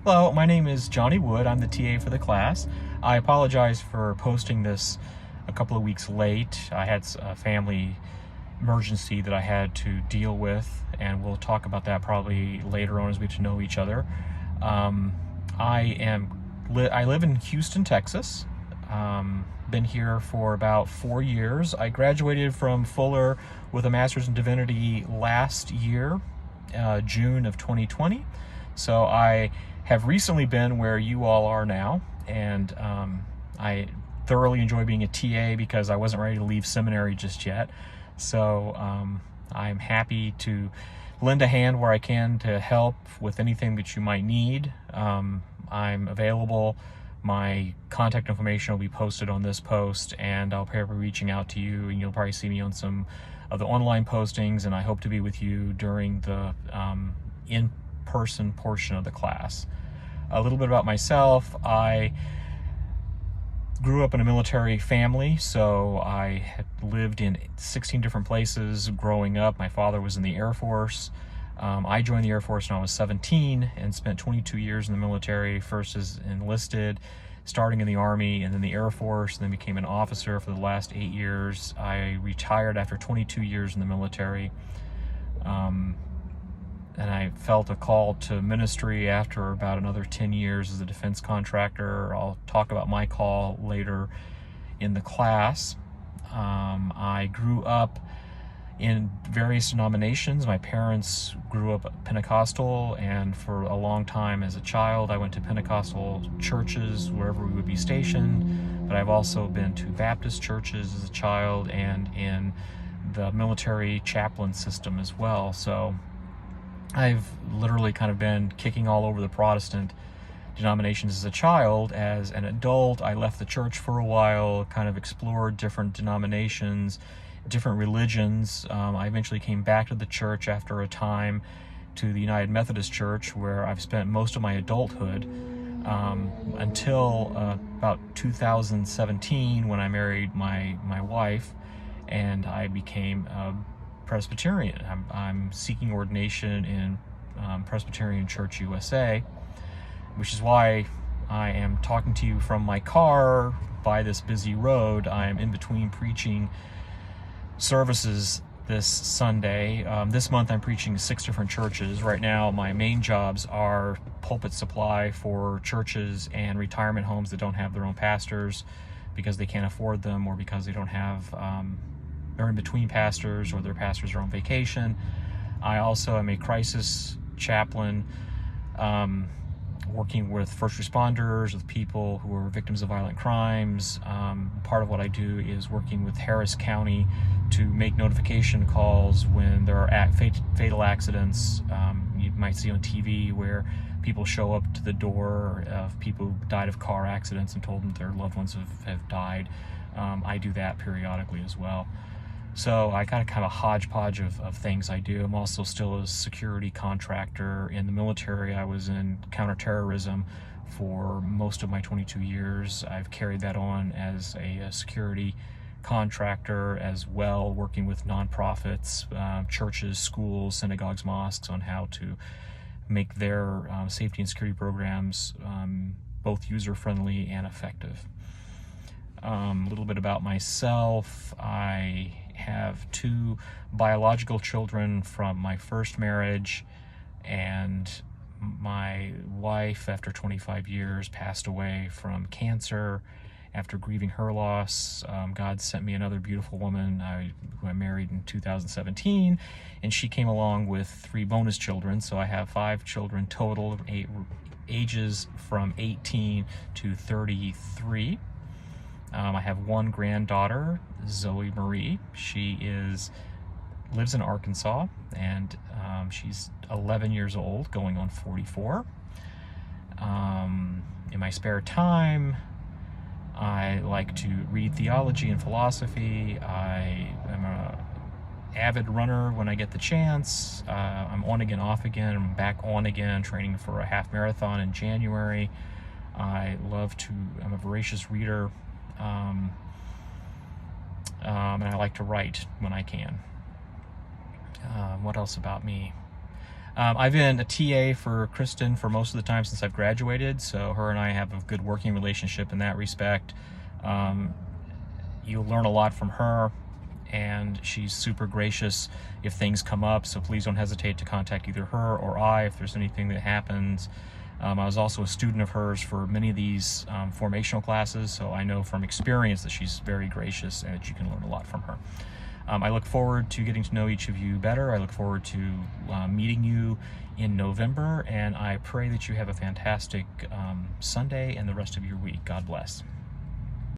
Hello, my name is Johnny Wood. I'm the TA for the class. I apologize for posting this a couple of weeks late. I had a family emergency that I had to deal with, and we'll talk about that probably later on as we get to know each other. I live in Houston, Texas. Been here for about 4 years. I graduated from Fuller with a Master's in Divinity last year, June of 2020. So I have recently been where you all are now, and I thoroughly enjoy being a TA because I wasn't ready to leave seminary just yet. So I'm happy to lend a hand where I can to help with anything that you might need. I'm available. My contact information will be posted on this post, and I'll probably be reaching out to you, and you'll probably see me on some of the online postings, and I hope to be with you during the in-person portion of the class. A little bit about myself. I grew up in a military family, so I had lived in 16 different places growing up. My father was in the Air Force. I joined the Air Force when I was 17 and spent 22 years in the military, first as enlisted, starting in the Army and then the Air Force, and then became an officer for the last 8 years. I retired after 22 years in the military. And I felt a call to ministry after about another 10 years as a defense contractor. I'll talk about my call later in the class. I grew up in various denominations. My parents grew up Pentecostal, and for a long time as a child, I went to Pentecostal churches wherever we would be stationed. But I've also been to Baptist churches as a child and in the military chaplain system as well. So I've literally kind of been kicking all over the Protestant denominations as a child. As an adult, I left the church for a while, kind of explored different denominations, different religions. I eventually came back to the church after a time to the United Methodist Church, where I've spent most of my adulthood until about 2017, when I married my wife, and I became a Presbyterian. I'm seeking ordination in Presbyterian Church USA, which is why I am talking to you from my car by this busy road. I am in between preaching services this Sunday. This month I'm preaching 6 different churches. Right now my main jobs are pulpit supply for churches and retirement homes that don't have their own pastors because they can't afford them, or because they don't have they're in between pastors, or their pastors are on vacation. I also am a crisis chaplain, working with first responders, with people who are victims of violent crimes. Part of what I do is working with Harris County to make notification calls when there are fatal accidents. You might see on TV where people show up to the door of people who died of car accidents and told them their loved ones have died. I do that periodically as well. So I got a kind of hodgepodge of things I do. I'm also still a security contractor in the military. I was in counterterrorism for most of my 22 years. I've carried that on as a security contractor as well, working with nonprofits, churches, schools, synagogues, mosques, on how to make their safety and security programs both user-friendly and effective. A little bit about myself. I have 2 biological children from my first marriage, and my wife, after 25 years, passed away from cancer. After grieving her loss, God sent me another beautiful woman who I married in 2017, and she came along with 3 bonus children. So I have 5 children total, ages from 18 to 33. I have 1 granddaughter, Zoe Marie. She lives in Arkansas, and she's 11 years old, going on 44. In my spare time, I like to read theology and philosophy. I am an avid runner when I get the chance. I'm on again, off again. I'm back on again, training for a half marathon in January. I'm a voracious reader. And I like to write when I can. What else about me? I've been a TA for Kristen for most of the time since I've graduated, so her and I have a good working relationship in that respect. You'll learn a lot from her, and she's super gracious if things come up, so please don't hesitate to contact either her or I if there's anything that happens. I was also a student of hers for many of these formational classes, so I know from experience that she's very gracious and that you can learn a lot from her. I look forward to getting to know each of you better. I look forward to meeting you in November, and I pray that you have a fantastic Sunday and the rest of your week. God bless.